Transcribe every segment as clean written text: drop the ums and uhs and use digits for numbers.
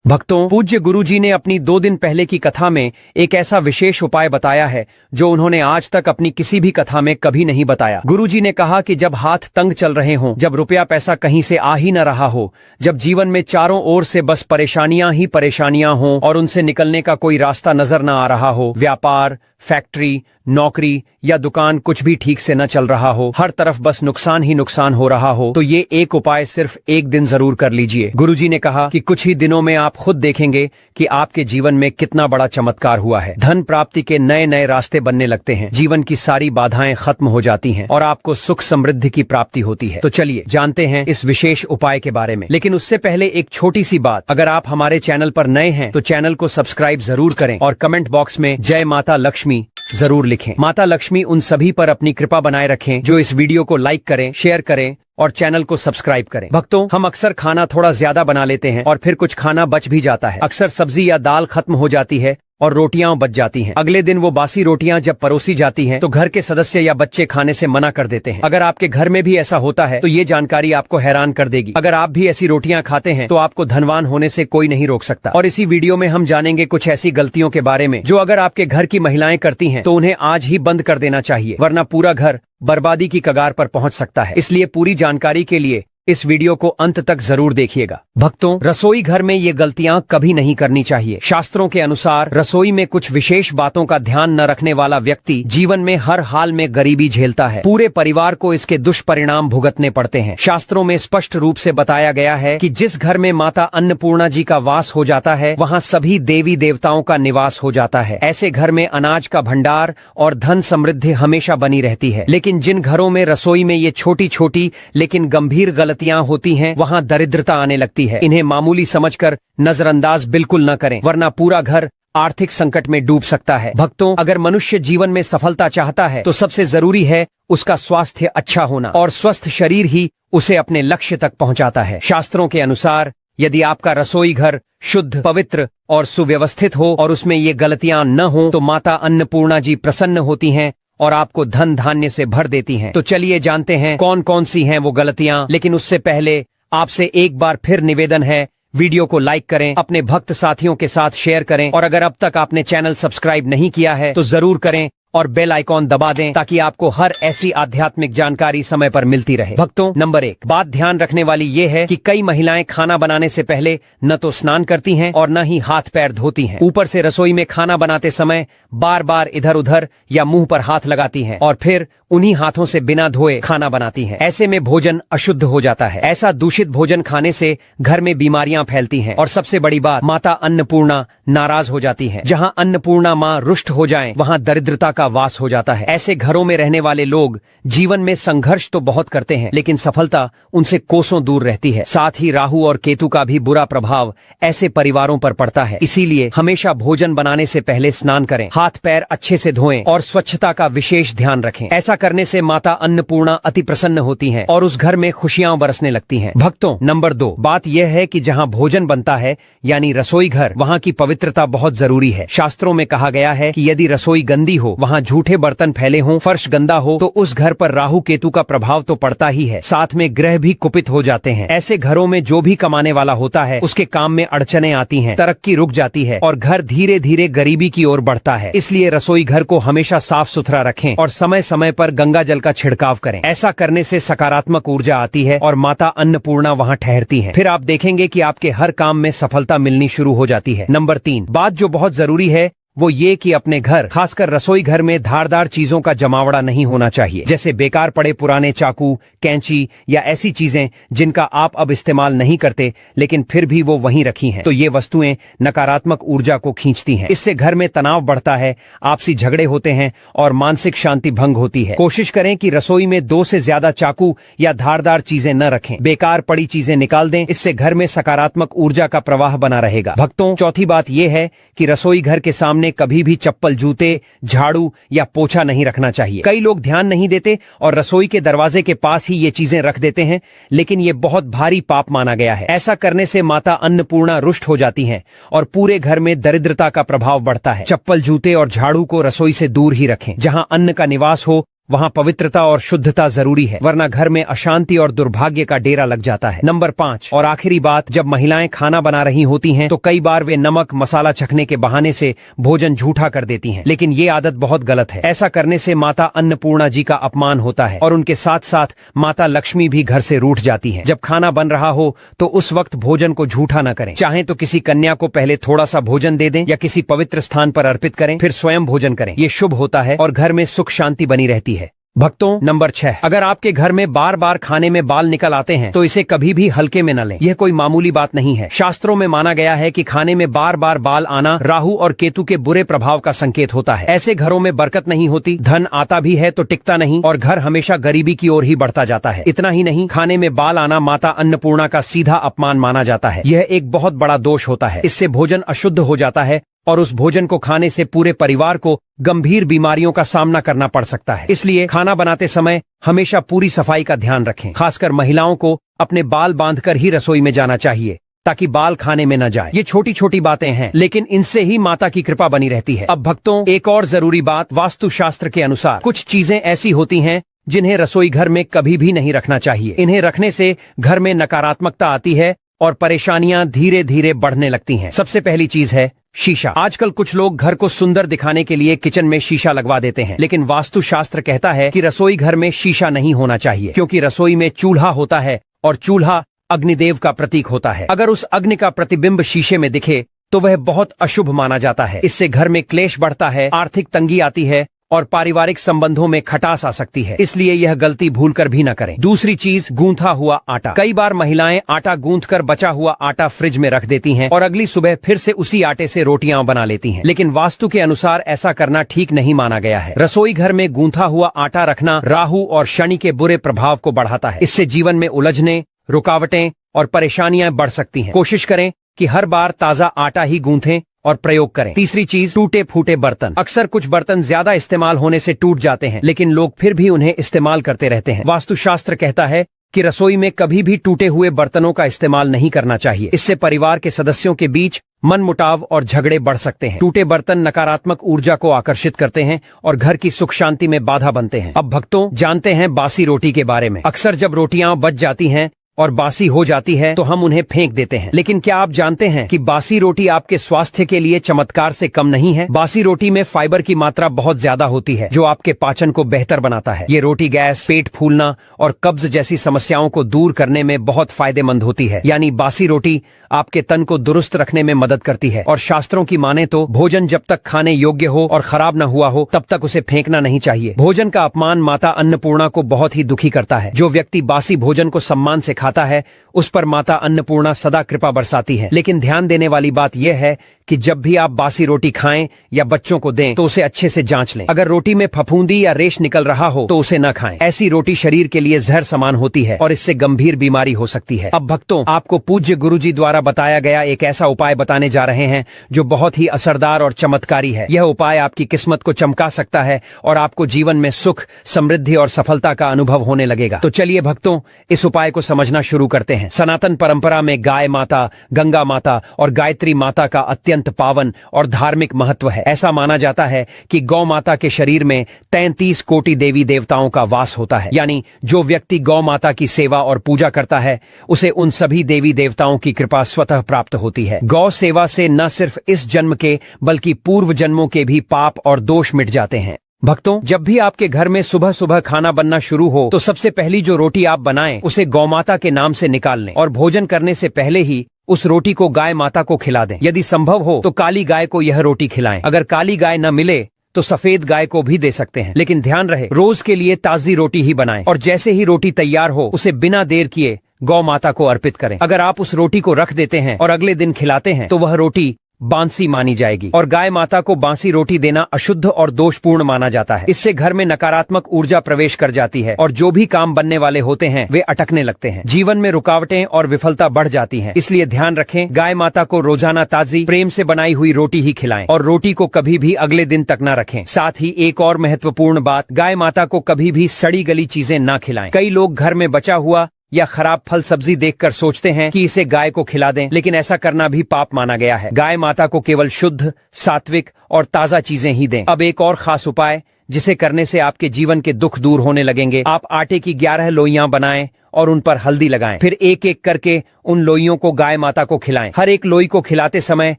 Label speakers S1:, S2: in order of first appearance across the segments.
S1: भक्तों, पूज्य गुरुजी ने अपनी 2 दिन पहले की कथा में एक ऐसा विशेष उपाय बताया है जो उन्होंने आज तक अपनी किसी भी कथा में कभी नहीं बताया। गुरुजी ने कहा कि जब हाथ तंग चल रहे हों, जब रुपया पैसा कहीं से आ ही न रहा हो, जब जीवन में चारों ओर से बस परेशानियां ही परेशानियां हों और उनसे निकलने का कोई रास्ता नजर न आ रहा हो, व्यापार, फैक्ट्री, नौकरी या दुकान कुछ भी ठीक से न चल रहा हो, हर तरफ बस नुकसान ही नुकसान हो रहा हो, तो ये एक उपाय सिर्फ एक दिन जरूर कर लीजिए। गुरुजी ने कहा कि कुछ ही दिनों में आप खुद देखेंगे कि आपके जीवन में कितना बड़ा चमत्कार हुआ है। धन प्राप्ति के नए नए रास्ते बनने लगते हैं, जीवन की सारी बाधाएं खत्म हो जाती हैं और आपको सुख समृद्धि की प्राप्ति होती है। तो चलिए जानते हैं इस विशेष उपाय के बारे में। लेकिन उससे पहले एक छोटी सी बात, अगर आप हमारे चैनल पर नए हैं तो चैनल को सब्सक्राइब जरूर करें और कमेंट बॉक्स में जय माता लक्ष्मी जरूर लिखें। माता लक्ष्मी उन सभी पर अपनी कृपा बनाए रखें जो इस वीडियो को लाइक करें, शेयर करें और चैनल को सब्सक्राइब करें। भक्तों, हम अक्सर खाना थोड़ा ज्यादा बना लेते हैं और फिर कुछ खाना बच भी जाता है। अक्सर सब्जी या दाल खत्म हो जाती है और रोटियां बच जाती हैं। अगले दिन वो बासी रोटियां जब परोसी जाती हैं तो घर के सदस्य या बच्चे खाने से मना कर देते हैं। अगर आपके घर में भी ऐसा होता है तो ये जानकारी आपको हैरान कर देगी। अगर आप भी ऐसी रोटियां खाते हैं तो आपको धनवान होने से कोई नहीं रोक सकता। और इसी वीडियो में हम जानेंगे कुछ ऐसी गलतियों के बारे में जो अगर आपके घर की महिलाएं करती हैं तो उन्हें आज ही बंद कर देना चाहिए, वरना पूरा घर बर्बादी की कगार पर पहुंच सकता है। इसलिए पूरी जानकारी के लिए इस वीडियो को अंत तक जरूर देखिएगा। भक्तों, रसोई घर में ये गलतियां कभी नहीं करनी चाहिए। शास्त्रों के अनुसार रसोई में कुछ विशेष बातों का ध्यान न रखने वाला व्यक्ति जीवन में हर हाल में गरीबी झेलता है। पूरे परिवार को इसके दुष्परिणाम भुगतने पड़ते हैं। शास्त्रों में स्पष्ट रूप से बताया गया है कि जिस घर में माता अन्नपूर्णा जी का वास हो जाता है वहाँ सभी देवी देवताओं का निवास हो जाता है। ऐसे घर में अनाज का भंडार और धन समृद्धि हमेशा बनी रहती है। लेकिन जिन घरों में रसोई में ये छोटी छोटी लेकिन गंभीर गलतियां होती हैं, वहाँ दरिद्रता आने लगती है। इन्हें मामूली समझकर नजरअंदाज बिल्कुल न करें, वरना पूरा घर आर्थिक संकट में डूब सकता है। भक्तों, अगर मनुष्य जीवन में सफलता चाहता है तो सबसे जरूरी है उसका स्वास्थ्य अच्छा होना, और स्वस्थ शरीर ही उसे अपने लक्ष्य तक पहुंचाता है। शास्त्रों के अनुसार यदि आपका रसोई घर शुद्ध, पवित्र और सुव्यवस्थित हो और उसमें ये गलतियां न हो तो माता अन्नपूर्णा जी प्रसन्न होती हैं और आपको धन धान्य से भर देती हैं। तो चलिए जानते हैं कौन कौन सी हैं वो गलतियां। लेकिन उससे पहले आपसे एक बार फिर निवेदन है, वीडियो को लाइक करें, अपने भक्त साथियों के साथ शेयर करें और अगर अब तक आपने चैनल सब्सक्राइब नहीं किया है तो जरूर करें और बेल आइकॉन दबा दें ताकि आपको हर ऐसी आध्यात्मिक जानकारी समय पर मिलती रहे। भक्तों, नंबर 1 बात ध्यान रखने वाली ये है कि कई महिलाएं खाना बनाने से पहले न तो स्नान करती हैं और न ही हाथ पैर धोती हैं। ऊपर से रसोई में खाना बनाते समय बार बार इधर उधर या मुंह पर हाथ लगाती हैं और फिर उन्हीं हाथों से बिना धोए खाना बनाती हैं। ऐसे में भोजन अशुद्ध हो जाता है। ऐसा दूषित भोजन खाने से घर में बीमारियां फैलती हैं और सबसे बड़ी बात, माता अन्नपूर्णा नाराज हो जाती है। जहां अन्नपूर्णा मां रुष्ट हो जाएं, वहां दरिद्रता का वास हो जाता है। ऐसे घरों में रहने वाले लोग जीवन में संघर्ष तो बहुत करते हैं लेकिन सफलता उनसे कोसों दूर रहती है। साथ ही राहु और केतु का भी बुरा प्रभाव ऐसे परिवारों पर पड़ता है। इसीलिए हमेशा भोजन बनाने से पहले स्नान करें, हाथ पैर अच्छे से धोएं और स्वच्छता का विशेष ध्यान रखें। ऐसा करने से माता अन्नपूर्णा अति प्रसन्न होती हैं और उस घर में खुशियां बरसने लगती हैं। भक्तों, नंबर 2 बात यह है कि जहां भोजन बनता है यानी रसोई घर, वहां की पवित्रता बहुत जरूरी है। शास्त्रों में कहा गया है कि यदि रसोई गंदी हो, वहां झूठे बर्तन फैले हों, फर्श गंदा हो तो उस घर पर राहु केतु का प्रभाव तो पड़ता ही है, साथ में ग्रह भी कुपित हो जाते हैं। ऐसे घरों में जो भी कमाने वाला होता है उसके काम में अड़चने आती हैं, तरक्की रुक जाती है और घर धीरे धीरे गरीबी की ओर बढ़ता है। इसलिए रसोई घर को हमेशा साफ सुथरा रखें और समय समय पर गंगा जल का छिड़काव करें। ऐसा करने से सकारात्मक ऊर्जा आती है और माता अन्नपूर्णा वहां ठहरती है। फिर आप देखेंगे कि आपके हर काम में सफलता मिलनी शुरू हो जाती है। नंबर 3 बात जो बहुत जरूरी है वो ये कि अपने घर, खासकर रसोई घर में धारदार चीजों का जमावड़ा नहीं होना चाहिए, जैसे बेकार पड़े पुराने चाकू, कैंची या ऐसी चीजें जिनका आप अब इस्तेमाल नहीं करते लेकिन फिर भी वो वहीं रखी हैं। तो ये वस्तुएं नकारात्मक ऊर्जा को खींचती हैं। इससे घर में तनाव बढ़ता है, आपसी झगड़े होते हैं और मानसिक शांति भंग होती है। कोशिश करें कि रसोई में 2 से ज्यादा चाकू या धारदार चीजें न रखें। बेकार पड़ी चीजें निकाल दें, इससे घर में सकारात्मक ऊर्जा का प्रवाह बना रहेगा। भक्तों, चौथी बात यह है कि रसोई घर के सामने कभी भी चप्पल, जूते, झाड़ू या पोछा नहीं रखना चाहिए। कई लोग ध्यान नहीं देते और रसोई के दरवाजे के पास ही ये चीजें रख देते हैं, लेकिन ये बहुत भारी पाप माना गया है। ऐसा करने से माता अन्नपूर्णा रुष्ट हो जाती हैं और पूरे घर में दरिद्रता का प्रभाव बढ़ता है। चप्पल, जूते और झाड़ू को रसोई से दूर ही रखें। जहां अन्न का निवास हो वहाँ पवित्रता और शुद्धता जरूरी है, वरना घर में अशांति और दुर्भाग्य का डेरा लग जाता है। नंबर 5 और आखिरी बात, जब महिलाएं खाना बना रही होती हैं तो कई बार वे नमक मसाला चखने के बहाने से भोजन झूठा कर देती हैं, लेकिन ये आदत बहुत गलत है। ऐसा करने से माता अन्नपूर्णा जी का अपमान होता है और उनके साथ साथ माता लक्ष्मी भी घर से रूठ जाती है। जब खाना बन रहा हो तो उस वक्त भोजन को झूठा न करें। चाहे तो किसी कन्या को पहले थोड़ा सा भोजन दे दें या किसी पवित्र स्थान पर अर्पित करें, फिर स्वयं भोजन करें। ये शुभ होता है और घर में सुख शांति बनी रहती है। भक्तों, नंबर 6, अगर आपके घर में बार बार खाने में बाल निकल आते हैं तो इसे कभी भी हल्के में न लें। यह कोई मामूली बात नहीं है। शास्त्रों में माना गया है कि खाने में बार बार बाल आना राहु और केतु के बुरे प्रभाव का संकेत होता है। ऐसे घरों में बरकत नहीं होती, धन आता भी है तो टिकता नहीं और घर हमेशा गरीबी की ओर ही बढ़ता जाता है। इतना ही नहीं, खाने में बाल आना माता अन्नपूर्णा का सीधा अपमान माना जाता है। यह एक बहुत बड़ा दोष होता है। इससे भोजन अशुद्ध हो जाता है और उस भोजन को खाने से पूरे परिवार को गंभीर बीमारियों का सामना करना पड़ सकता है। इसलिए खाना बनाते समय हमेशा पूरी सफाई का ध्यान रखें। खासकर महिलाओं को अपने बाल बांधकर ही रसोई में जाना चाहिए ताकि बाल खाने में न जाए। ये छोटी छोटी बातें हैं, लेकिन इनसे ही माता की कृपा बनी रहती है। अब भक्तों, एक और जरूरी बात, वास्तुशास्त्र के अनुसार कुछ चीजें ऐसी होती हैं जिन्हें रसोई घर में कभी भी नहीं रखना चाहिए। इन्हें रखने से घर में नकारात्मकता आती है और परेशानियां धीरे धीरे बढ़ने लगती हैं। सबसे पहली चीज है शीशा। आजकल कुछ लोग घर को सुंदर दिखाने के लिए किचन में शीशा लगवा देते हैं, लेकिन वास्तुशास्त्र कहता है कि रसोई घर में शीशा नहीं होना चाहिए, क्योंकि रसोई में चूल्हा होता है और चूल्हा अग्निदेव का प्रतीक होता है। अगर उस अग्नि का प्रतिबिंब शीशे में दिखे तो वह बहुत अशुभ माना जाता है। इससे घर में क्लेश बढ़ता है, आर्थिक तंगी आती है और पारिवारिक संबंधों में खटास आ सकती है। इसलिए यह गलती भूलकर भी न करें। दूसरी चीज, गूंथा हुआ आटा। कई बार महिलाएं आटा गूंथकर बचा हुआ आटा फ्रिज में रख देती हैं और अगली सुबह फिर से उसी आटे से रोटियां बना लेती हैं, लेकिन वास्तु के अनुसार ऐसा करना ठीक नहीं माना गया है। रसोई घर में गूंथा हुआ आटा रखना राहु और शनि के बुरे प्रभाव को बढ़ाता है। इससे जीवन में उलझने, रुकावटें और परेशानियां बढ़ सकती हैं। कोशिश करें कि हर बार ताजा आटा ही गूंथें और प्रयोग करें। तीसरी चीज, टूटे फूटे बर्तन। अक्सर कुछ बर्तन ज्यादा इस्तेमाल होने से टूट जाते हैं, लेकिन लोग फिर भी उन्हें इस्तेमाल करते रहते हैं। वास्तुशास्त्र कहता है कि रसोई में कभी भी टूटे हुए बर्तनों का इस्तेमाल नहीं करना चाहिए। इससे परिवार के सदस्यों के बीच मनमुटाव और झगड़े बढ़ सकते हैं। टूटे बर्तन नकारात्मक ऊर्जा को आकर्षित करते हैं और घर की सुख शांति में बाधा बनते हैं। अब भक्तों, जानते हैं बासी रोटी के बारे में। अक्सर जब रोटियां बच जाती हैं और बासी हो जाती है तो हम उन्हें फेंक देते हैं, लेकिन क्या आप जानते हैं कि बासी रोटी आपके स्वास्थ्य के लिए चमत्कार से कम नहीं है। बासी रोटी में फाइबर की मात्रा बहुत ज्यादा होती है, जो आपके पाचन को बेहतर बनाता है। ये रोटी गैस, पेट फूलना और कब्ज जैसी समस्याओं को दूर करने में बहुत फायदेमंद होती है। यानी बासी रोटी आपके तन को दुरुस्त रखने में मदद करती है। और शास्त्रों की माने तो भोजन जब तक खाने योग्य हो और खराब न हुआ हो तब तक उसे फेंकना नहीं चाहिए। भोजन का अपमान माता अन्नपूर्णा को बहुत ही दुखी करता है। जो व्यक्ति बासी भोजन को सम्मान से खाता है उस पर माता अन्नपूर्णा सदा कृपा बरसाती है। लेकिन ध्यान देने वाली बात यह है कि जब भी आप बासी रोटी खाएं या बच्चों को दें तो उसे अच्छे से जांच लें। अगर रोटी में फफूंदी या रेश निकल रहा हो तो उसे न खाएं। ऐसी रोटी शरीर के लिए जहर समान होती है और इससे गंभीर बीमारी हो सकती है। अब भक्तों, आपको पूज्य गुरुजी द्वारा बताया गया एक ऐसा उपाय बताने जा रहे हैं जो बहुत ही असरदार और चमत्कारी है। यह उपाय आपकी किस्मत को चमका सकता है और आपको जीवन में सुख, समृद्धि और सफलता का अनुभव होने लगेगा। तो चलिए भक्तों, इस उपाय को समझना शुरू करते हैं। सनातन परंपरा में गाय माता, गंगा माता और गायत्री माता का अत्यंत पावन और धार्मिक महत्व है। ऐसा माना जाता है कि गौ माता के शरीर में 33 कोटि देवी देवताओं का वास होता है। यानी जो व्यक्ति गौ माता की सेवा और पूजा करता है उसे उन सभी देवी देवताओं की कृपा स्वतः प्राप्त होती है। गौ सेवा से न सिर्फ इस जन्म के बल्कि पूर्व जन्मों के भी पाप और दोष मिट जाते हैं। भक्तों, जब भी आपके घर में सुबह सुबह खाना बनना शुरू हो तो सबसे पहली जो रोटी आप बनाएं उसे गौ माता के नाम से निकाल लें और भोजन करने से पहले ही उस रोटी को गाय माता को खिला दें। यदि संभव हो तो काली गाय को यह रोटी खिलाएं। अगर काली गाय न मिले तो सफेद गाय को भी दे सकते हैं, लेकिन ध्यान रहे रोज के लिए ताजी रोटी ही बनाएं और जैसे ही रोटी तैयार हो उसे बिना देर किए गौ माता को अर्पित करें। अगर आप उस रोटी को रख देते हैं और अगले दिन खिलाते हैं तो वह रोटी बांसी मानी जाएगी और गाय माता को बांसी रोटी देना अशुद्ध और दोषपूर्ण माना जाता है। इससे घर में नकारात्मक ऊर्जा प्रवेश कर जाती है और जो भी काम बनने वाले होते हैं वे अटकने लगते हैं। जीवन में रुकावटें और विफलता बढ़ जाती हैं। इसलिए ध्यान रखें, गाय माता को रोजाना ताजी प्रेम से बनाई हुई रोटी ही खिलाएं और रोटी को कभी भी अगले दिन तक न रखें। साथ ही एक और महत्वपूर्ण बात, गाय माता को कभी भी सड़ी गली चीजें न खिलाएं। कई लोग घर में बचा हुआ या खराब फल सब्जी देखकर सोचते हैं कि इसे गाय को खिला दें, लेकिन ऐसा करना भी पाप माना गया है। गाय माता को केवल शुद्ध, सात्विक और ताजा चीजें ही दें। अब एक और खास उपाय, जिसे करने से आपके जीवन के दुख दूर होने लगेंगे। आप आटे की 11 लोइयां बनाएं और उन पर हल्दी लगाएं। फिर एक एक करके उन लोइयों को गाय माता को खिलाएं। हर एक लोई को खिलाते समय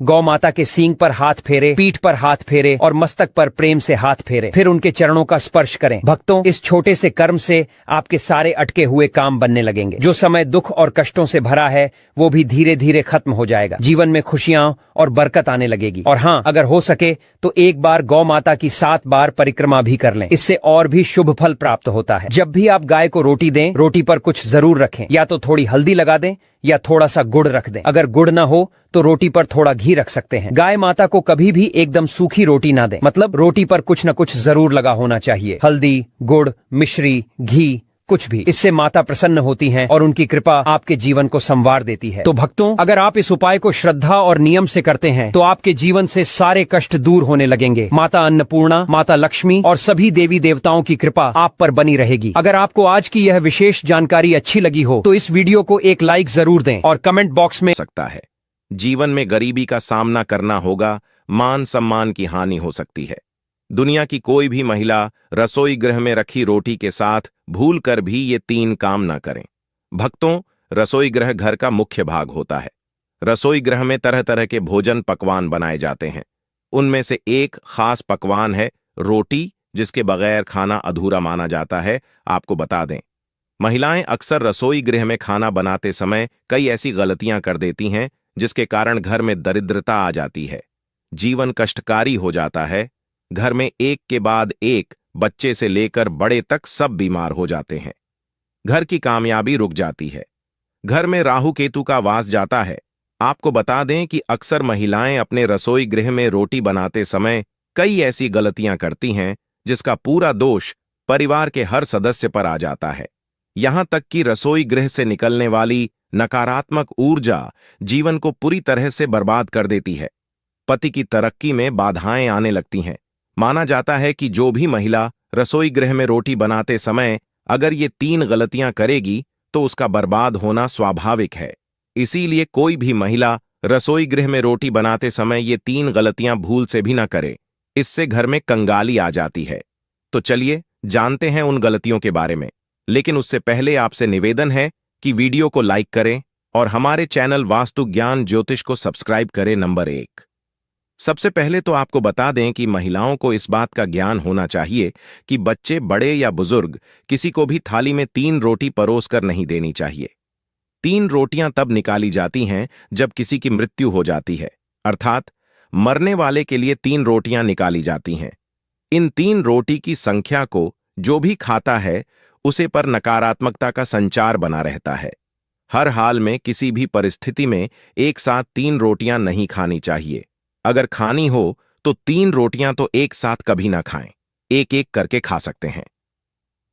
S1: गौ माता के सींग पर हाथ फेरे, पीठ पर हाथ फेरे और मस्तक पर प्रेम से हाथ फेरे। फिर उनके चरणों का स्पर्श करें। भक्तों, इस छोटे से कर्म से आपके सारे अटके हुए काम बनने लगेंगे। जो समय दुख और कष्टों से भरा है वो भी धीरे धीरे खत्म हो जाएगा। जीवन में खुशियां और बरकत आने लगेगी। और हाँ, अगर हो सके तो एक बार गौ माता की 7 बार परिक्रमा भी कर लें। इससे और भी शुभ फल प्राप्त होता है। जब भी आप गाय को रोटी दें, रोटी पर कुछ जरूर रखें। या तो थोड़ी हल्दी लगा दें या थोड़ा सा गुड़ रख दें। अगर गुड़ ना हो तो रोटी पर थोड़ा घी रख सकते हैं। गाय माता को कभी भी एकदम सूखी रोटी ना दें। मतलब रोटी पर कुछ न कुछ जरूर लगा होना चाहिए। हल्दी, गुड़, मिश्री, घी, कुछ भी। इससे माता प्रसन्न होती हैं और उनकी कृपा आपके जीवन को संवार देती है। तो भक्तों, अगर आप इस उपाय को श्रद्धा और नियम से करते हैं तो आपके जीवन से सारे कष्ट दूर होने लगेंगे। माता अन्नपूर्णा, माता लक्ष्मी और सभी देवी देवताओं की कृपा आप पर बनी रहेगी। अगर आपको आज की यह विशेष जानकारी अच्छी लगी हो तो इस वीडियो को एक लाइक जरूर दें और कमेंट बॉक्स में
S2: सकता है। जीवन में गरीबी का सामना करना होगा, मान सम्मान की हानि हो सकती है। दुनिया की कोई भी महिला रसोई गृह में रखी रोटी के साथ भूल कर भी ये 3 काम न करें। भक्तों, रसोई गृह घर का मुख्य भाग होता है। रसोई गृह में तरह तरह के भोजन पकवान बनाए जाते हैं। उनमें से एक खास पकवान है रोटी, जिसके बगैर खाना अधूरा माना जाता है। आपको बता दें, महिलाएं अक्सर रसोई गृह में खाना बनाते समय कई ऐसी गलतियां कर देती हैं जिसके कारण घर में दरिद्रता आ जाती है, जीवन कष्टकारी हो जाता है। घर में एक के बाद एक बच्चे से लेकर बड़े तक सब बीमार हो जाते हैं। घर की कामयाबी रुक जाती है। घर में राहु केतु का वास जाता है। आपको बता दें कि अक्सर महिलाएं अपने रसोई गृह में रोटी बनाते समय कई ऐसी गलतियां करती हैं जिसका पूरा दोष परिवार के हर सदस्य पर आ जाता है। यहां तक कि रसोई गृह से निकलने वाली नकारात्मक ऊर्जा जीवन को पूरी तरह से बर्बाद कर देती है। पति की तरक्की में बाधाएं आने लगती हैं। माना जाता है कि जो भी महिला रसोई गृह में रोटी बनाते समय अगर ये 3 गलतियां करेगी तो उसका बर्बाद होना स्वाभाविक है। इसीलिए कोई भी महिला रसोई गृह में रोटी बनाते समय ये 3 गलतियां भूल से भी ना करे। इससे घर में कंगाली आ जाती है। तो चलिए जानते हैं उन गलतियों के बारे में। लेकिन उससे पहले आपसे निवेदन है कि वीडियो को लाइक करें और हमारे चैनल वास्तु ज्ञान ज्योतिष को सब्सक्राइब करें। नंबर 1, सबसे पहले तो आपको बता दें कि महिलाओं को इस बात का ज्ञान होना चाहिए कि बच्चे, बड़े या बुजुर्ग, किसी को भी थाली में 3 रोटी परोस कर नहीं देनी चाहिए। 3 रोटियां तब निकाली जाती हैं जब किसी की मृत्यु हो जाती है, अर्थात मरने वाले के लिए 3 रोटियां निकाली जाती हैं। इन 3 रोटी की संख्या को जो भी खाता है उसे पर नकारात्मकता का संचार बना रहता है। हर हाल में, किसी भी परिस्थिति में एक साथ 3 रोटियां नहीं खानी चाहिए। अगर खानी हो तो 3 रोटियां तो एक साथ कभी ना खाएं, एक एक करके खा सकते हैं।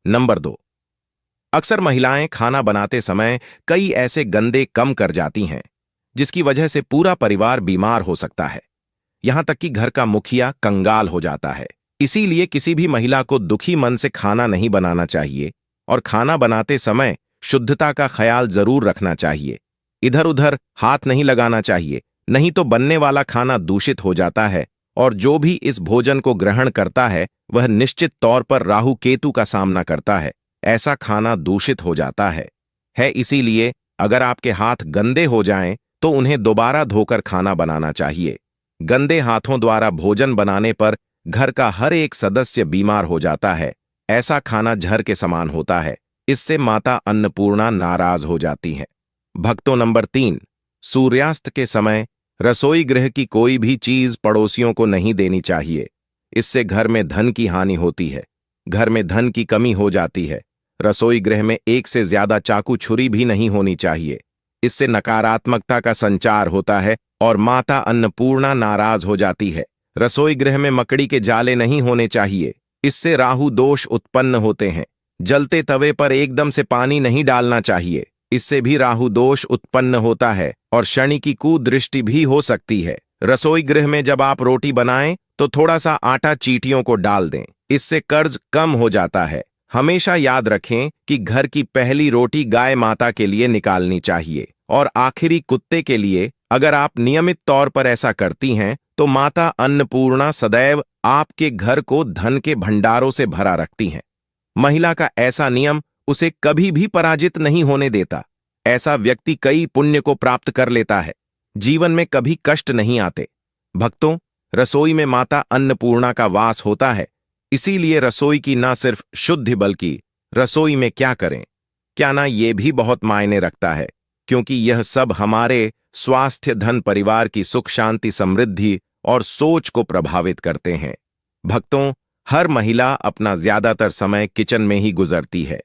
S2: नंबर 2, अक्सर महिलाएं खाना बनाते समय कई ऐसे गंदे कम कर जाती हैं जिसकी वजह से पूरा परिवार बीमार हो सकता है। यहां तक कि घर का मुखिया कंगाल हो जाता है। इसीलिए किसी भी महिला को दुखी मन से खाना नहीं बनाना चाहिए और खाना बनाते समय शुद्धता का ख्याल जरूर रखना चाहिए। इधर उधर हाथ नहीं लगाना चाहिए, नहीं तो बनने वाला खाना दूषित हो जाता है और जो भी इस भोजन को ग्रहण करता है वह निश्चित तौर पर राहु केतु का सामना करता है। ऐसा खाना दूषित हो जाता है। इसीलिए अगर आपके हाथ गंदे हो जाएं तो उन्हें दोबारा धोकर खाना बनाना चाहिए। गंदे हाथों द्वारा भोजन बनाने पर घर का हर एक सदस्य बीमार हो जाता है। ऐसा खाना जहर के समान होता है। इससे माता अन्नपूर्णा नाराज हो जाती है। भक्तों, नंबर 3, सूर्यास्त के समय रसोई गृह की कोई भी चीज पड़ोसियों को नहीं देनी चाहिए। इससे घर में धन की हानि होती है। घर में धन की कमी हो जाती है। रसोई गृह में एक से ज्यादा चाकू छुरी भी नहीं होनी चाहिए। इससे नकारात्मकता का संचार होता है और माता अन्नपूर्णा नाराज हो जाती है। रसोई गृह में मकड़ी के जाले नहीं होने चाहिए। इससे राहु दोष उत्पन्न होते हैं। जलते तवे पर एकदम से पानी नहीं डालना चाहिए। इससे भी राहु दोष उत्पन्न होता है और शनि की कुदृष्टि भी हो सकती है। रसोई गृह में जब आप रोटी बनाएं तो थोड़ा सा आटा चींटियों को डाल दें। इससे कर्ज कम हो जाता है। हमेशा याद रखें कि घर की पहली रोटी गाय माता के लिए निकालनी चाहिए। और आखिरी कुत्ते के लिए, अगर आप नियमित तौर पर ऐसा करती हैं तो माता अन्नपूर्णा सदैव आपके घर को धन के भंडारों से भरा रखती हैं। महिला का ऐसा नियम उसे कभी भी पराजित नहीं होने देता। ऐसा व्यक्ति कई पुण्य को प्राप्त कर लेता है, जीवन में कभी कष्ट नहीं आते। भक्तों, रसोई में माता अन्नपूर्णा का वास होता है, इसीलिए रसोई की ना सिर्फ शुद्धि बल्कि रसोई में क्या करें, क्या ना, ये भी बहुत मायने रखता है, क्योंकि यह सब हमारे स्वास्थ्य, धन, परिवार की सुख, शांति, समृद्धि और सोच को प्रभावित करते हैं। भक्तों, हर महिला अपना ज्यादातर समय किचन में ही गुजरती है।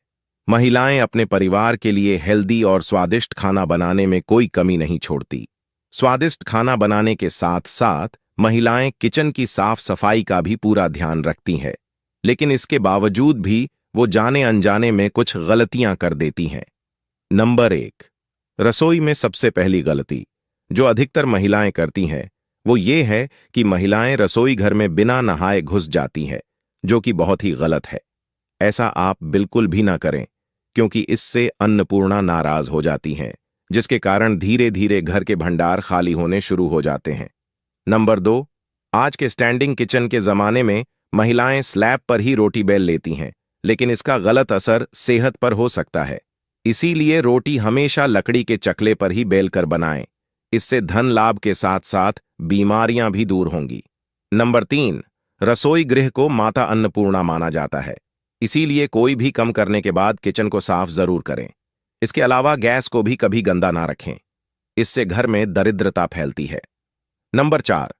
S2: महिलाएं अपने परिवार के लिए हेल्दी और स्वादिष्ट खाना बनाने में कोई कमी नहीं छोड़ती। स्वादिष्ट खाना बनाने के साथ साथ महिलाएं किचन की साफ सफाई का भी पूरा ध्यान रखती हैं, लेकिन इसके बावजूद भी वो जाने अनजाने में कुछ गलतियां कर देती हैं। नंबर 1, रसोई में सबसे पहली गलती जो अधिकतर महिलाएं करती हैं वो ये है कि महिलाएं रसोई घर में बिना नहाए घुस जाती हैं, जो कि बहुत ही गलत है। ऐसा आप बिल्कुल भी ना करें, क्योंकि इससे अन्नपूर्णा नाराज हो जाती हैं, जिसके कारण धीरे धीरे घर के भंडार खाली होने शुरू हो जाते हैं। नंबर 2, आज के स्टैंडिंग किचन के जमाने में महिलाएं स्लैब पर ही रोटी बेल लेती हैं, लेकिन इसका गलत असर सेहत पर हो सकता है। इसीलिए रोटी हमेशा लकड़ी के चकले पर ही बेल कर बनाएं। इससे धन लाभ के साथ साथ बीमारियां भी दूर होंगी। नंबर 3, रसोई गृह को माता अन्नपूर्णा माना जाता है, इसीलिए कोई भी काम करने के बाद किचन को साफ जरूर करें। इसके अलावा गैस को भी कभी गंदा ना रखें, इससे घर में दरिद्रता फैलती है। नंबर 4,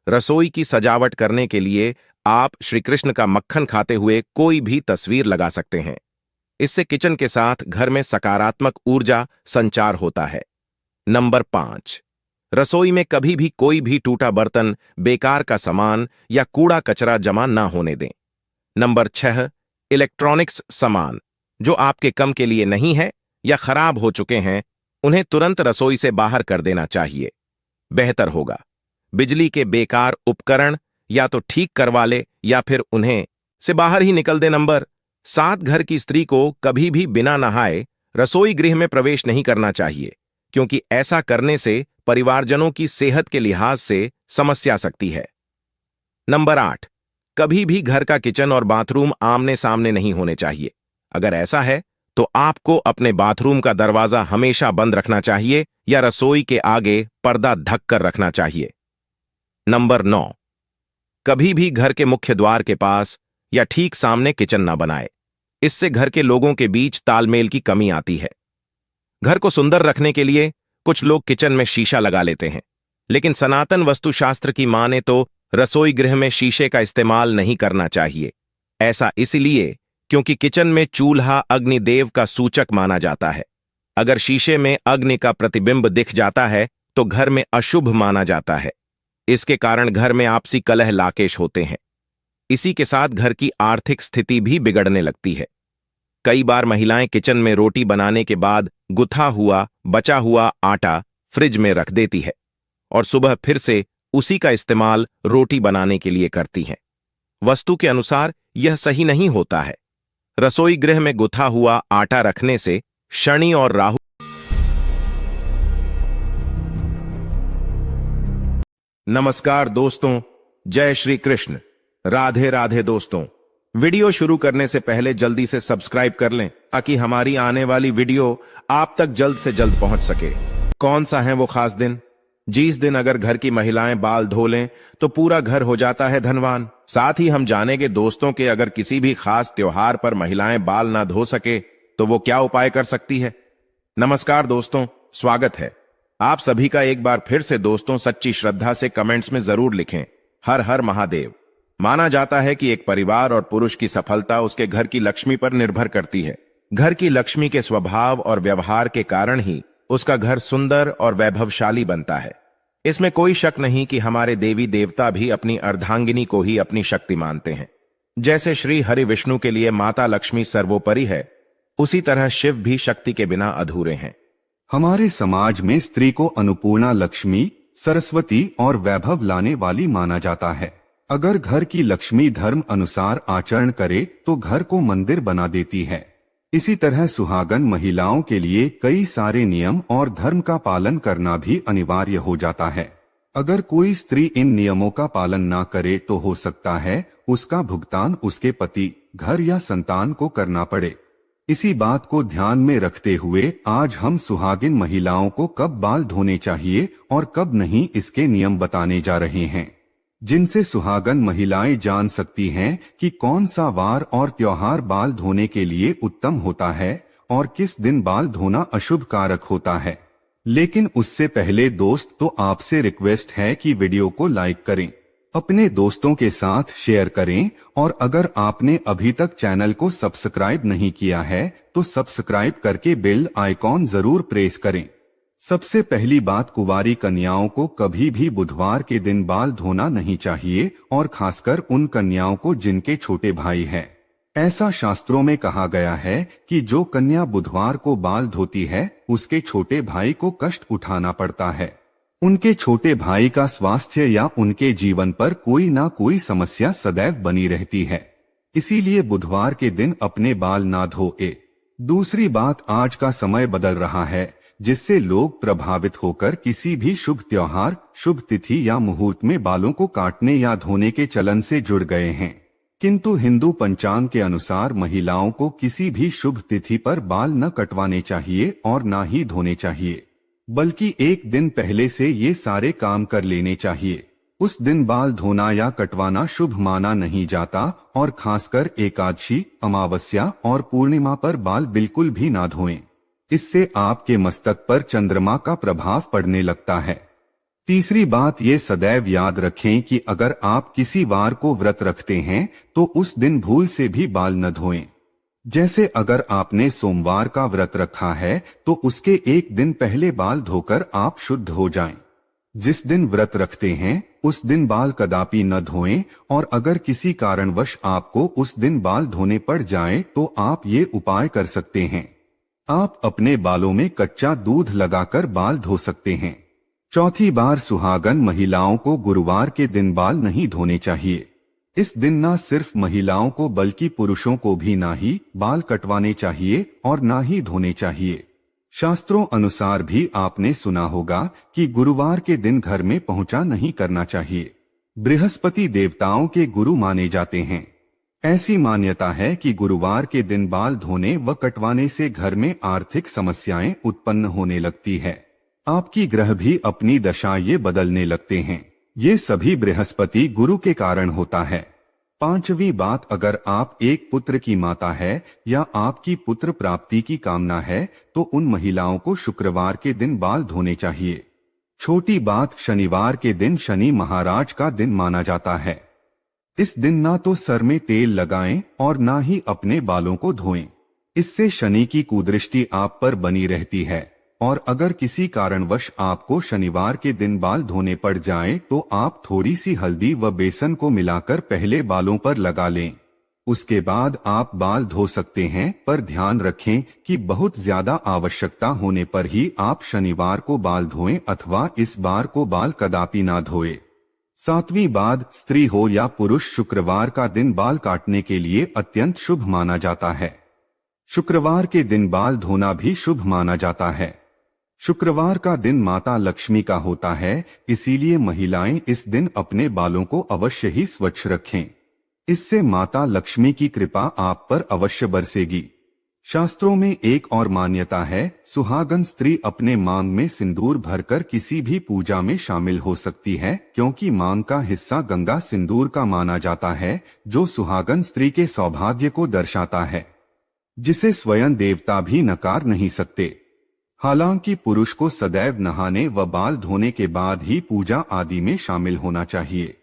S2: रसोई की सजावट करने के लिए आप श्री कृष्ण का मक्खन खाते हुए कोई भी तस्वीर लगा सकते हैं। इससे किचन के साथ घर में सकारात्मक ऊर्जा संचार होता है। नंबर 5, रसोई में कभी भी कोई भी टूटा बर्तन, बेकार का सामान या कूड़ा कचरा जमा ना होने दें। नंबर 6, इलेक्ट्रॉनिक्स सामान जो आपके काम के लिए नहीं है या खराब हो चुके हैं, उन्हें तुरंत रसोई से बाहर कर देना चाहिए, बेहतर होगा। बिजली के बेकार उपकरण या तो ठीक करवा ले या फिर उन्हें से बाहर ही निकल दे। नंबर 7, घर की स्त्री को कभी भी बिना नहाए रसोई गृह में प्रवेश नहीं करना चाहिए, क्योंकि ऐसा करने से परिवारजनों की सेहत के लिहाज से समस्या आ सकती है। नंबर 8, कभी भी घर का किचन और बाथरूम आमने सामने नहीं होने चाहिए। अगर ऐसा है तो आपको अपने बाथरूम का दरवाजा हमेशा बंद रखना चाहिए या रसोई के आगे पर्दा ढक कर रखना चाहिए। नंबर 9, कभी भी घर के मुख्य द्वार के पास या ठीक सामने किचन ना बनाए। इससे घर के लोगों के बीच तालमेल की कमी आती है। घर को सुंदर रखने के लिए कुछ लोग किचन में शीशा लगा लेते हैं, लेकिन सनातन वास्तुशास्त्र की माने तो रसोई गृह में शीशे का इस्तेमाल नहीं करना चाहिए। ऐसा इसलिए क्योंकि किचन में चूल्हा अग्निदेव का सूचक माना जाता है। अगर शीशे में अग्नि का प्रतिबिंब दिख जाता है तो घर में अशुभ माना जाता है। इसके कारण घर में आपसी कलह लाकेश होते हैं। इसी के साथ घर की आर्थिक स्थिति भी बिगड़ने लगती है। कई बार महिलाएं किचन में रोटी बनाने के बाद गुथा हुआ बचा हुआ आटा फ्रिज में रख देती है और सुबह फिर से उसी का इस्तेमाल रोटी बनाने के लिए करती हैं। वस्तु के अनुसार यह सही नहीं होता है। रसोई गृह में गुथा हुआ आटा रखने से शनि और राहु। नमस्कार दोस्तों, जय श्री कृष्ण, राधे राधे दोस्तों। वीडियो शुरू करने से पहले जल्दी से सब्सक्राइब कर लें ताकि हमारी आने वाली वीडियो आप तक जल्द से जल्द पहुंच सके। कौन सा है वो खास दिन? जिस दिन अगर घर की महिलाएं बाल धो लें तो पूरा घर हो जाता है धनवान। साथ ही हम जानेंगे दोस्तों के अगर किसी भी खास त्योहार पर महिलाएं बाल ना धो सके तो वो क्या उपाय कर सकती है। नमस्कार दोस्तों, स्वागत है आप सभी का एक बार फिर से। दोस्तों, सच्ची श्रद्धा से कमेंट्स में जरूर लिखें हर हर महादेव। माना जाता है कि एक परिवार और पुरुष की सफलता उसके घर की लक्ष्मी पर निर्भर करती है। घर की लक्ष्मी के स्वभाव और व्यवहार के कारण ही उसका घर सुंदर और वैभवशाली बनता है। इसमें कोई शक नहीं कि हमारे देवी देवता भी अपनी अर्धांगिनी को ही अपनी शक्ति मानते हैं। जैसे श्री हरि विष्णु के लिए माता लक्ष्मी सर्वोपरि है, उसी तरह शिव भी शक्ति के बिना अधूरे हैं।
S3: हमारे समाज में स्त्री को अन्नपूर्णा, लक्ष्मी, सरस्वती और वैभव लाने वाली माना जाता है। अगर घर की लक्ष्मी धर्म अनुसार आचरण करे तो घर को मंदिर बना देती है। इसी तरह सुहागन महिलाओं के लिए कई सारे नियम और धर्म का पालन करना भी अनिवार्य हो जाता है। अगर कोई स्त्री इन नियमों का पालन ना करे तो हो सकता है उसका भुगतान उसके पति, घर या संतान को करना पड़े। इसी बात को ध्यान में रखते हुए आज हम सुहागिन महिलाओं को कब बाल धोने चाहिए और कब नहीं इसके नियम बताने जा रहे हैं, जिनसे सुहागन महिलाएं जान सकती हैं कि कौन सा वार और त्योहार बाल धोने के लिए उत्तम होता है और किस दिन बाल धोना अशुभ कारक होता है। लेकिन उससे पहले दोस्त तो आपसे रिक्वेस्ट है कि वीडियो को लाइक करें, अपने दोस्तों के साथ शेयर करें और अगर आपने अभी तक चैनल को सब्सक्राइब नहीं किया है तो सब्सक्राइब करके बेल आइकॉन जरूर प्रेस करें। सबसे पहली बात, कुंवारी कन्याओं को कभी भी बुधवार के दिन बाल धोना नहीं चाहिए और खासकर उन कन्याओं को जिनके छोटे भाई हैं। ऐसा शास्त्रों में कहा गया है कि जो कन्या बुधवार को बाल धोती है उसके छोटे भाई को कष्ट उठाना पड़ता है। उनके छोटे भाई का स्वास्थ्य या उनके जीवन पर कोई ना कोई समस्या सदैव बनी रहती है। इसीलिए बुधवार के दिन अपने बाल ना धोए। दूसरी बात, आज का समय बदल रहा है जिससे लोग प्रभावित होकर किसी भी शुभ त्योहार, शुभ तिथि या मुहूर्त में बालों को काटने या धोने के चलन से जुड़ गए हैं। किंतु हिंदू पंचांग के अनुसार महिलाओं को किसी भी शुभ तिथि पर बाल न कटवाने चाहिए और न ही धोने चाहिए, बल्कि एक दिन पहले से ये सारे काम कर लेने चाहिए। उस दिन बाल धोना या कटवाना शुभ माना नहीं जाता और खासकर एकादशी, अमावस्या और पूर्णिमा पर बाल बिल्कुल भी ना धोएं। इससे आपके मस्तक पर चंद्रमा का प्रभाव पड़ने लगता है। तीसरी बात, ये सदैव याद रखें कि अगर आप किसी वार को व्रत रखते हैं तो उस दिन भूल से भी बाल न धोएं। जैसे अगर आपने सोमवार का व्रत रखा है तो उसके एक दिन पहले बाल धोकर आप शुद्ध हो जाएं। जिस दिन व्रत रखते हैं उस दिन बाल कदापि न धोएं और अगर किसी कारणवश आपको उस दिन बाल धोने पड़ जाएं तो आप ये उपाय कर सकते हैं। आप अपने बालों में कच्चा दूध लगाकर बाल धो सकते हैं। चौथी बार, सुहागन महिलाओं को गुरुवार के दिन बाल नहीं धोने चाहिए। इस दिन न सिर्फ महिलाओं को बल्कि पुरुषों को भी ना ही बाल कटवाने चाहिए और ना ही धोने चाहिए। शास्त्रों अनुसार भी आपने सुना होगा कि गुरुवार के दिन घर में पहुंचा नहीं करना चाहिए। बृहस्पति देवताओं के गुरु माने जाते हैं। ऐसी मान्यता है कि गुरुवार के दिन बाल धोने व कटवाने से घर में आर्थिक समस्याएं उत्पन्न होने लगती है। आपकी ग्रह भी अपनी दशा ये बदलने लगते हैं। ये सभी बृहस्पति गुरु के कारण होता है। पांचवी बात, अगर आप एक पुत्र की माता है या आपकी पुत्र प्राप्ति की कामना है तो उन महिलाओं को शुक्रवार के दिन बाल धोने चाहिए। छोटी बात, शनिवार के दिन शनि महाराज का दिन माना जाता है। इस दिन ना तो सर में तेल लगाएं और ना ही अपने बालों को धोएं। इससे शनि की कुदृष्टि आप पर बनी रहती है और अगर किसी कारणवश आपको शनिवार के दिन बाल धोने पड़ जाएं तो आप थोड़ी सी हल्दी व बेसन को मिलाकर पहले बालों पर लगा लें। उसके बाद आप बाल धो सकते हैं, पर ध्यान रखें कि बहुत ज्यादा आवश्यकता होने पर ही आप शनिवार को बाल धोएं अथवा इस बार को बाल कदापि ना धोएं। सातवीं बात, स्त्री हो या पुरुष, शुक्रवार का दिन बाल काटने के लिए अत्यंत शुभ माना जाता है। शुक्रवार के दिन बाल धोना भी शुभ माना जाता है। शुक्रवार का दिन माता लक्ष्मी का होता है, इसीलिए महिलाएं इस दिन अपने बालों को अवश्य ही स्वच्छ रखें। इससे माता लक्ष्मी की कृपा आप पर अवश्य बरसेगी। शास्त्रों में एक और मान्यता है, सुहागन स्त्री अपने मांग में सिंदूर भरकर किसी भी पूजा में शामिल हो सकती है, क्योंकि मांग का हिस्सा गंगा सिंदूर का माना जाता है, जो सुहागन स्त्री के सौभाग्य को दर्शाता है, जिसे स्वयं देवता भी नकार नहीं सकते। हालांकि पुरुष को सदैव नहाने व बाल धोने के बाद ही पूजा आदि में शामिल होना चाहिए,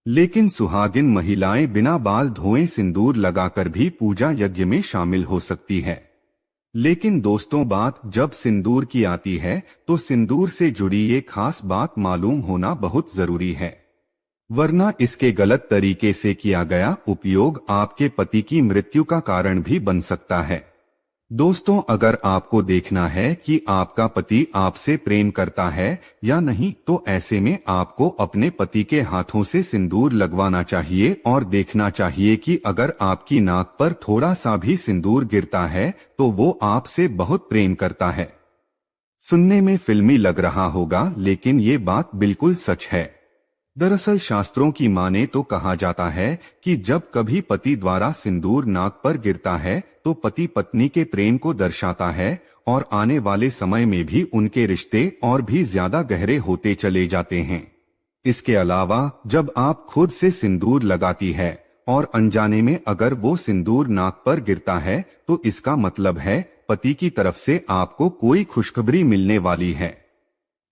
S3: लेकिन सुहागिन महिलाएं बिना बाल धोए सिंदूर लगाकर भी पूजा यज्ञ में शामिल हो सकती है। लेकिन दोस्तों, बात जब सिंदूर की आती है तो सिंदूर से जुड़ी ये खास बात मालूम होना बहुत जरूरी है, वरना इसके गलत तरीके से किया गया उपयोग आपके पति की मृत्यु का कारण भी बन सकता है। दोस्तों, अगर आपको देखना है कि आपका पति आपसे प्रेम करता है या नहीं, तो ऐसे में आपको अपने पति के हाथों से सिंदूर लगवाना चाहिए और देखना चाहिए कि अगर आपकी नाक पर थोड़ा सा भी सिंदूर गिरता है तो वो आपसे बहुत प्रेम करता है। सुनने में फिल्मी लग रहा होगा, लेकिन ये बात बिल्कुल सच है। दरअसल शास्त्रों की माने तो कहा जाता है कि जब कभी पति द्वारा सिंदूर नाक पर गिरता है तो पति पत्नी के प्रेम को दर्शाता है और आने वाले समय में भी उनके रिश्ते और भी ज्यादा गहरे होते चले जाते हैं। इसके अलावा जब आप खुद से सिंदूर लगाती है और अनजाने में अगर वो सिंदूर नाक पर गिरता है तो इसका मतलब है पति की तरफ से आपको कोई खुशखबरी मिलने वाली है।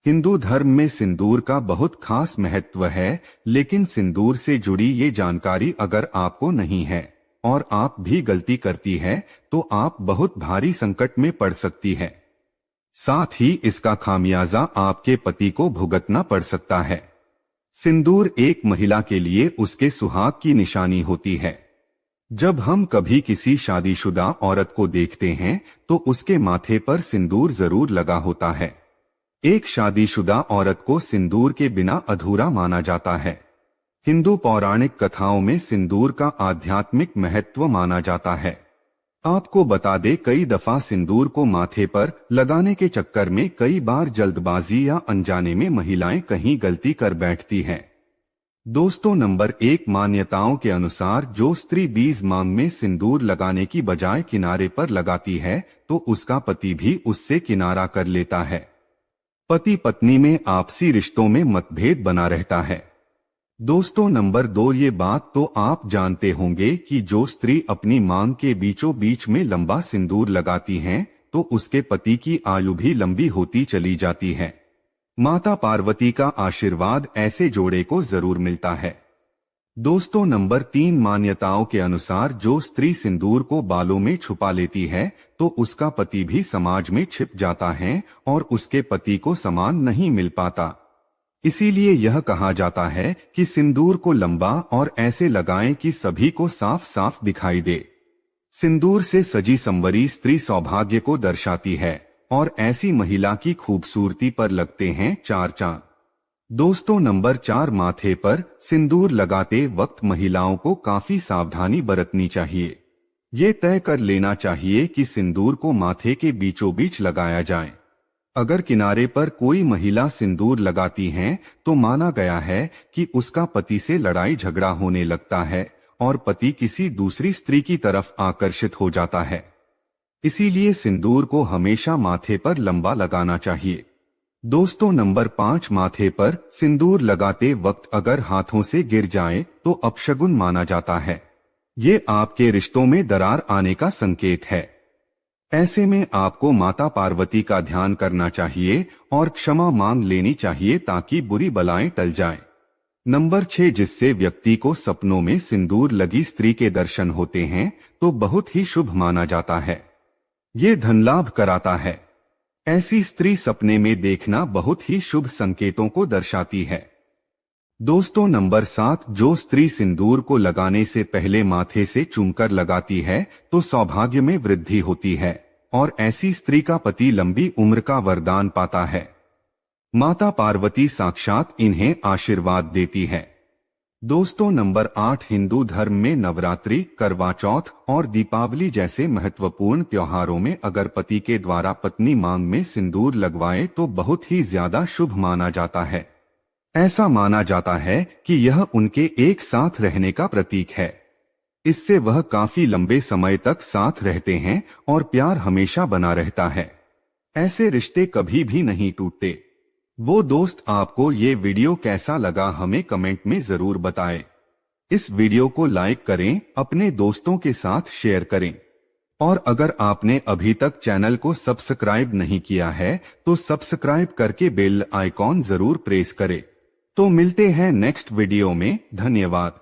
S3: हिंदू धर्म में सिंदूर का बहुत खास महत्व है, लेकिन सिंदूर से जुड़ी ये जानकारी अगर आपको नहीं है और आप भी गलती करती है तो आप बहुत भारी संकट में पड़ सकती है। साथ ही इसका खामियाजा आपके पति को भुगतना पड़ सकता है। सिंदूर एक महिला के लिए उसके सुहाग की निशानी होती है। जब हम कभी किसी शादीशुदा औरत को देखते हैं तो उसके माथे पर सिंदूर जरूर लगा होता है। एक शादीशुदा औरत को सिंदूर के बिना अधूरा माना जाता है। हिंदू पौराणिक कथाओं में सिंदूर का आध्यात्मिक महत्व माना जाता है। आपको बता दे, कई दफा सिंदूर को माथे पर लगाने के चक्कर में कई बार जल्दबाजी या अनजाने में महिलाएं कहीं गलती कर बैठती हैं। दोस्तों, नंबर 1, मान्यताओं के अनुसार जो स्त्री बीज मांग में सिंदूर लगाने की बजाय किनारे पर लगाती है तो उसका पति भी उससे किनारा कर लेता है। पति पत्नी में आपसी रिश्तों में मतभेद बना रहता है। दोस्तों, नंबर 2, ये बात तो आप जानते होंगे कि जो स्त्री अपनी मांग के बीचों बीच में लंबा सिंदूर लगाती हैं तो उसके पति की आयु भी लंबी होती चली जाती है। माता पार्वती का आशीर्वाद ऐसे जोड़े को जरूर मिलता है। दोस्तों, नंबर 3, मान्यताओं के अनुसार जो स्त्री सिंदूर को बालों में छुपा लेती है तो उसका पति भी समाज में छिप जाता है और उसके पति को सम्मान नहीं मिल पाता। इसीलिए यह कहा जाता है कि सिंदूर को लंबा और ऐसे लगाएं कि सभी को साफ साफ दिखाई दे। सिंदूर से सजी संवरी स्त्री सौभाग्य को दर्शाती है और ऐसी महिला की खूबसूरती पर लगते हैं 4 चांद। दोस्तों, नंबर 4, माथे पर सिंदूर लगाते वक्त महिलाओं को काफी सावधानी बरतनी चाहिए। ये तय कर लेना चाहिए कि सिंदूर को माथे के बीचों बीच लगाया जाए। अगर किनारे पर कोई महिला सिंदूर लगाती है तो माना गया है कि उसका पति से लड़ाई झगड़ा होने लगता है और पति किसी दूसरी स्त्री की तरफ आकर्षित हो जाता है। इसीलिए सिंदूर को हमेशा माथे पर लंबा लगाना चाहिए। दोस्तों, नंबर 5, माथे पर सिंदूर लगाते वक्त अगर हाथों से गिर जाए तो अपशगुन माना जाता है। ये आपके रिश्तों में दरार आने का संकेत है। ऐसे में आपको माता पार्वती का ध्यान करना चाहिए और क्षमा मांग लेनी चाहिए ताकि बुरी बलाएं टल जाएं। नंबर 6, जिससे व्यक्ति को सपनों में सिंदूर लगी स्त्री के दर्शन होते हैं तो बहुत ही शुभ माना जाता है। ये धन लाभ कराता है। ऐसी स्त्री सपने में देखना बहुत ही शुभ संकेतों को दर्शाती है। दोस्तों, नंबर 7, जो स्त्री सिंदूर को लगाने से पहले माथे से चूमकर लगाती है तो सौभाग्य में वृद्धि होती है और ऐसी स्त्री का पति लंबी उम्र का वरदान पाता है। माता पार्वती साक्षात इन्हें आशीर्वाद देती है। दोस्तों, नंबर 8, हिंदू धर्म में नवरात्रि, करवा चौथ और दीपावली जैसे महत्वपूर्ण त्योहारों में अगर पति के द्वारा पत्नी मांग में सिंदूर लगवाए तो बहुत ही ज्यादा शुभ माना जाता है। ऐसा माना जाता है कि यह उनके एक साथ रहने का प्रतीक है। इससे वह काफी लंबे समय तक साथ रहते हैं और प्यार हमेशा बना रहता है। ऐसे रिश्ते कभी भी नहीं टूटते। वो दोस्त, आपको ये वीडियो कैसा लगा हमें कमेंट में जरूर बताएं। इस वीडियो को लाइक करें, अपने दोस्तों के साथ शेयर करें और अगर आपने अभी तक चैनल को सब्सक्राइब नहीं किया है तो सब्सक्राइब करके बेल आइकॉन जरूर प्रेस करें। तो मिलते हैं नेक्स्ट वीडियो में। धन्यवाद।